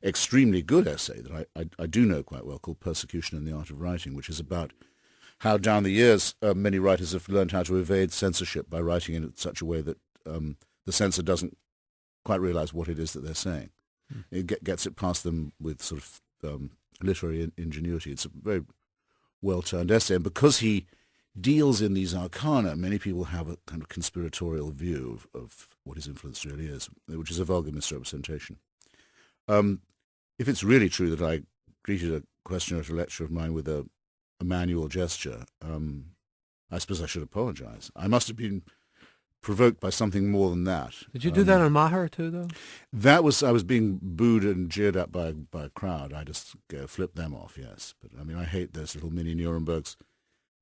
extremely good essay that I do know quite well called Persecution and the Art of Writing, which is about how down the years many writers have learned how to evade censorship by writing in such a way that the censor doesn't quite realize what it is that they're saying. It gets it past them with sort of literary ingenuity. It's a very well-turned essay, and because he deals in these arcana, many people have a kind of conspiratorial view of what his influence really is, which is a vulgar misrepresentation. If it's really true that I greeted a questioner at a lecture of mine with a manual gesture, I suppose I should apologize. I must have been provoked by something more than that. Did you do that on Maher too, though? I was being booed and jeered at by a crowd. I just flipped them off, yes. But I mean, I hate those little mini Nurembergs.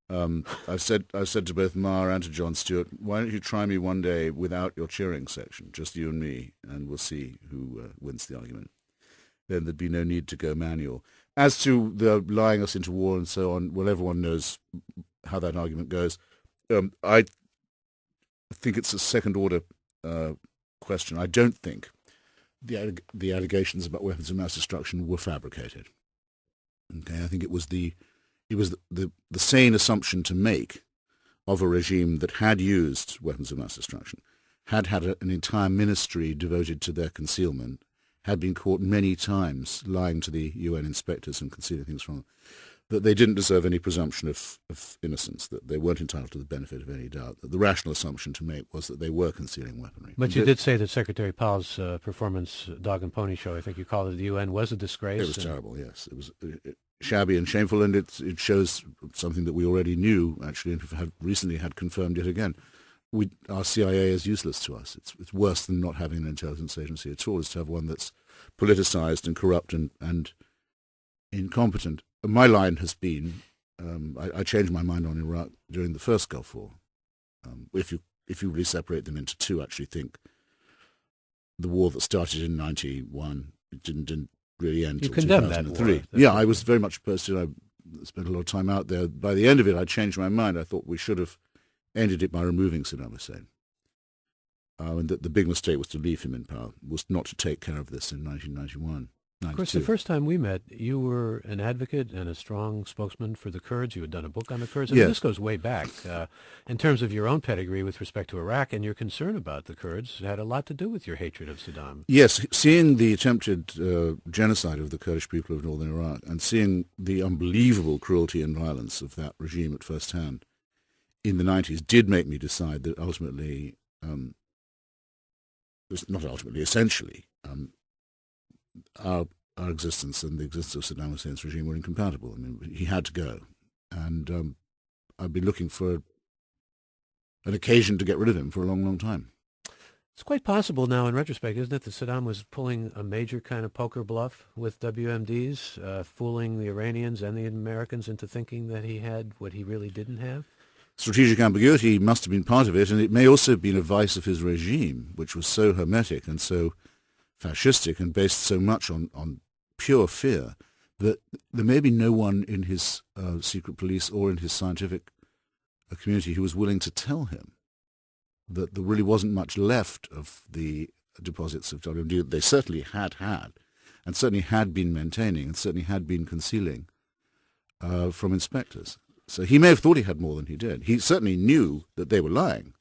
I've said to both Maher and to John Stewart, why don't you try me one day without your cheering section, just you and me, and we'll see who wins the argument. Then there'd be no need to go manual. As to the lying us into war and so on, well, everyone knows how that argument goes. I think it's a second-order question. I don't think the allegations about weapons of mass destruction were fabricated. Okay, I think it was the sane assumption to make of a regime that had used weapons of mass destruction, had an entire ministry devoted to their concealment, had been caught many times lying to the UN inspectors and concealing things from them, that they didn't deserve any presumption of innocence, that they weren't entitled to the benefit of any doubt. That the rational assumption to make was that they were concealing weaponry. But you did say that Secretary Powell's performance, Dog and Pony Show, I think you called it, the UN, was a disgrace. It was terrible, yes. It was shabby and shameful, and it shows something that we already knew, actually, and have recently had confirmed yet again. Our CIA is useless to us. It's worse than not having an intelligence agency at all, is to have one that's politicized and corrupt and incompetent. My line has been, I changed my mind on Iraq during the first Gulf War. If you really separate them into two, I actually think the war that started in 91 didn't really end until 2003. Yeah, I was very much opposed to it. I spent a lot of time out there. By the end of it, I changed my mind. I thought we should have ended it by removing Saddam Hussein. And that the big mistake was to leave him in power, was not to take care of this in 1991. Of course, the first time we met, you were an advocate and a strong spokesman for the Kurds. You had done a book on the Kurds. I mean, this goes way back. In terms of your own pedigree with respect to Iraq and your concern about the Kurds, had a lot to do with your hatred of Saddam. Yes, seeing the attempted genocide of the Kurdish people of northern Iraq and seeing the unbelievable cruelty and violence of that regime at first hand in the 90s did make me decide that ultimately, essentially, our existence and the existence of Saddam Hussein's regime were incompatible. I mean, he had to go. And I've been looking for an occasion to get rid of him for a long, long time. It's quite possible now, in retrospect, isn't it, that Saddam was pulling a major kind of poker bluff with WMDs, fooling the Iranians and the Americans into thinking that he had what he really didn't have? Strategic ambiguity must have been part of it, and it may also have been a vice of his regime, which was so hermetic and so fascistic and based so much on pure fear that there may be no one in his secret police or in his scientific community who was willing to tell him that there really wasn't much left of the deposits of WMD that they certainly had and certainly had been maintaining and certainly had been concealing from inspectors. So he may have thought he had more than he did. He certainly knew that they were lying.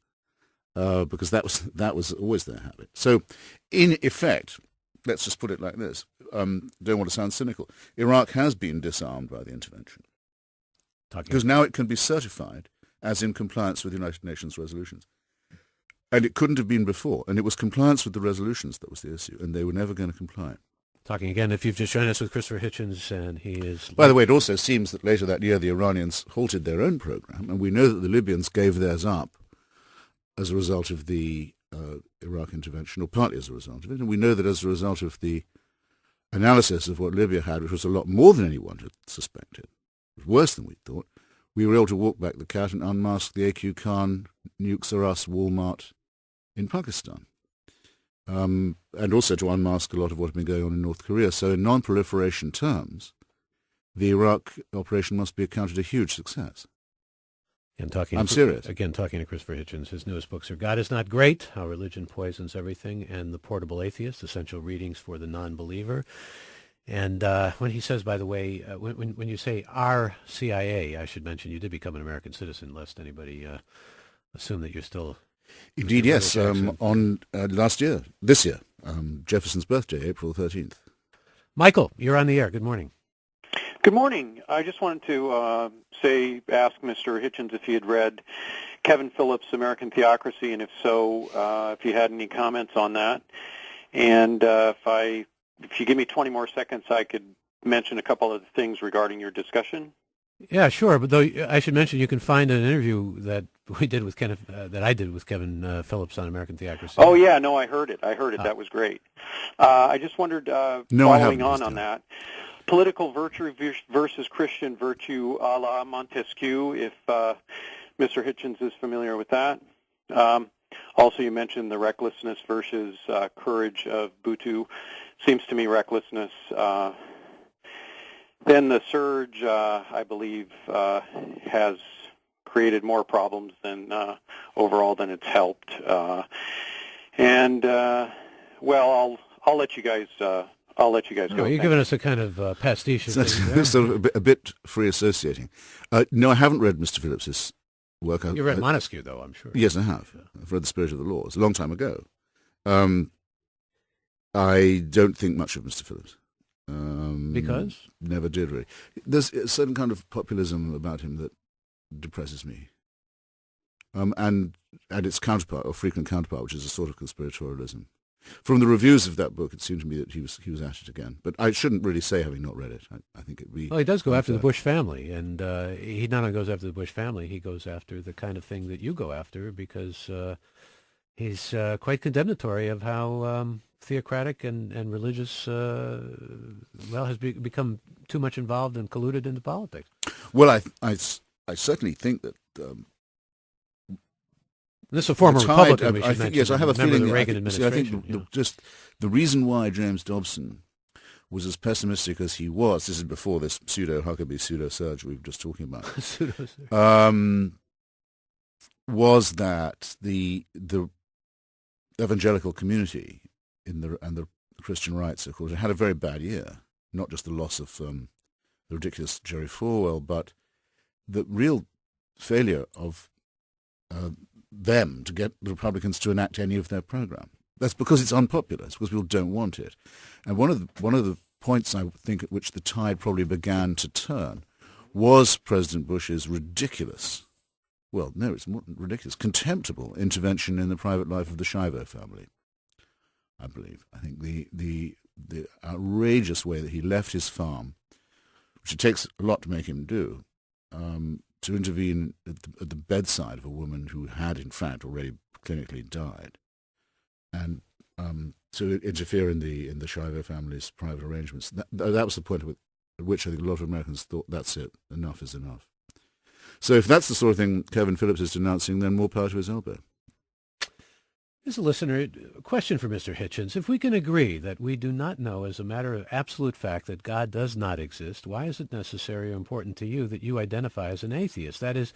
Because that was always their habit. So, in effect, let's just put it like this. Don't want to sound cynical. Iraq has been disarmed by the intervention because now it can be certified as in compliance with United Nations resolutions, and it couldn't have been before. And it was compliance with the resolutions that was the issue, and they were never going to comply. Talking again, if you've just joined us with Christopher Hitchens, and he is... By the way, it also seems that later that year the Iranians halted their own program, and we know that the Libyans gave theirs up as a result of the Iraq intervention, or partly as a result of it. And we know that as a result of the analysis of what Libya had, which was a lot more than anyone had suspected, it was worse than we thought, we were able to walk back the cat and unmask the AQ Khan, Nukes Are Us Walmart in Pakistan. And also to unmask a lot of what had been going on in North Korea. So in non-proliferation terms, the Iraq operation must be accounted a huge success. I'm serious. Again, talking to Christopher Hitchens. His newest books are God is Not Great, How Religion Poisons Everything, and The Portable Atheist, Essential Readings for the Non-Believer. And when he says, by the way, when you say our CIA, I should mention you did become an American citizen, lest anybody assume that you're still... Indeed, yes. On this year, Jefferson's birthday, April 13th. Michael, you're on the air. Good morning. Good morning. I just wanted to ask Mr. Hitchens if he had read Kevin Phillips' American Theocracy, and if so, if he had any comments on that. And if you give me 20 more seconds, I could mention a couple of things regarding your discussion. Yeah, sure. But though I should mention, you can find an interview that we did with that I did with Kevin Phillips on American Theocracy. Oh yeah, no, I heard it. That was great. I just wondered, following on that, political virtue versus Christian virtue, a la Montesquieu. If Mr. Hitchens is familiar with that. Also, you mentioned the recklessness versus courage of Bhutto. Seems to me recklessness. Then the surge, I believe, has created more problems than overall than it's helped. Well, I'll let you guys. I'll let you guys go. You're giving us a kind of pastiche. Sort of a bit free associating. No, I haven't read Mr. Phillips's work. You read Montesquieu, though, I'm sure. Yes, I have. I've read The Spirit of the Laws a long time ago. I don't think much of Mr. Phillips. Because? Never did, really. There's a certain kind of populism about him that depresses me. And its counterpart, or frequent counterpart, which is a sort of conspiratorialism. From the reviews of that book, it seemed to me that he was at it again. But I shouldn't really say, having not read it. I think it'd be... Well, he does go after the Bush family, and he not only goes after the Bush family, he goes after the kind of thing that you go after, because he's quite condemnatory of how theocratic and religious, has become too much involved and colluded into politics. Well, I certainly think that... This is a former Republican. I think, yes, I have a feeling. The Reagan administration. I think just the reason why James Dobson was as pessimistic as he was. This is before this pseudo-Huckabee, pseudo-surge we were just talking about. Was that the evangelical community and the Christian right, so called, had a very bad year. Not just the loss of the ridiculous Jerry Falwell, but the real failure of them to get the Republicans to enact any of their program. That's because it's unpopular. It's because people don't want it. And one of the points, I think, at which the tide probably began to turn was President Bush's ridiculous, well, no, it's more ridiculous, contemptible intervention in the private life of the Shivo family, I believe. I think the outrageous way that he left his farm, which it takes a lot to make him do, to intervene at the bedside of a woman who had, in fact, already clinically died, and to interfere in the Shivo family's private arrangements. That was the point at which I think a lot of Americans thought, that's it, enough is enough. So if that's the sort of thing Kevin Phillips is denouncing, then more power to his elbow. Here's a listener, a question for Mr. Hitchens. If we can agree that we do not know as a matter of absolute fact that God does not exist, why is it necessary or important to you that you identify as an atheist? That is,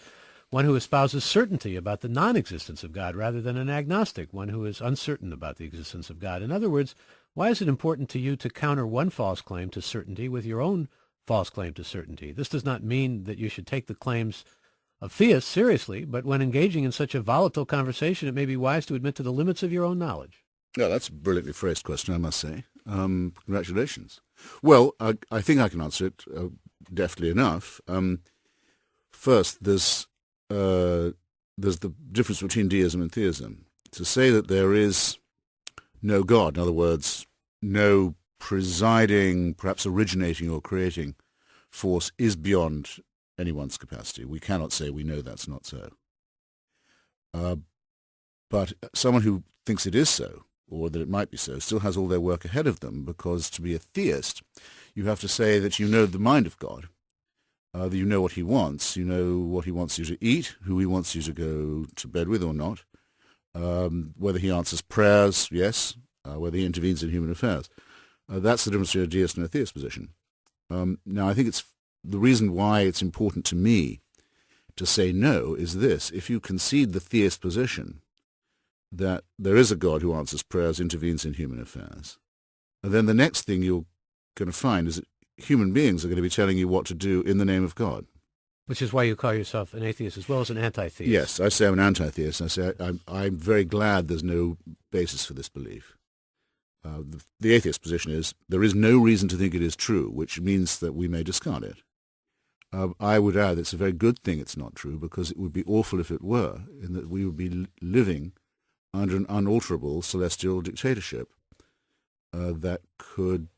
one who espouses certainty about the non-existence of God rather than an agnostic, one who is uncertain about the existence of God. In other words, why is it important to you to counter one false claim to certainty with your own false claim to certainty? This does not mean that you should take the claims of theists seriously, but when engaging in such a volatile conversation, it may be wise to admit to the limits of your own knowledge. Yeah, that's a brilliantly phrased question, I must say. Congratulations. Well, I think I can answer it deftly enough. First, there's the difference between deism and theism. To say that there is no God, in other words, no presiding, perhaps originating or creating force, is beyond anyone's capacity. We cannot say we know that's not so. But someone who thinks it is so, or that it might be so, still has all their work ahead of them, because to be a theist, you have to say that you know the mind of God, that you know what he wants, you know what he wants you to eat, who he wants you to go to bed with or not, whether he answers prayers, yes, whether he intervenes in human affairs. That's the difference between a deist and a theist position. Now, I think it's the reason why it's important to me to say no is this. If you concede the theist position that there is a God who answers prayers, intervenes in human affairs, and then the next thing you're going to find is that human beings are going to be telling you what to do in the name of God. Which is why you call yourself an atheist as well as an anti-theist. Yes, I say I'm an anti-theist. I say I'm very glad there's no basis for this belief. The atheist position is there is no reason to think it is true, which means that we may discard it. I would add it's a very good thing it's not true, because it would be awful if it were, in that we would be living under an unalterable celestial dictatorship that could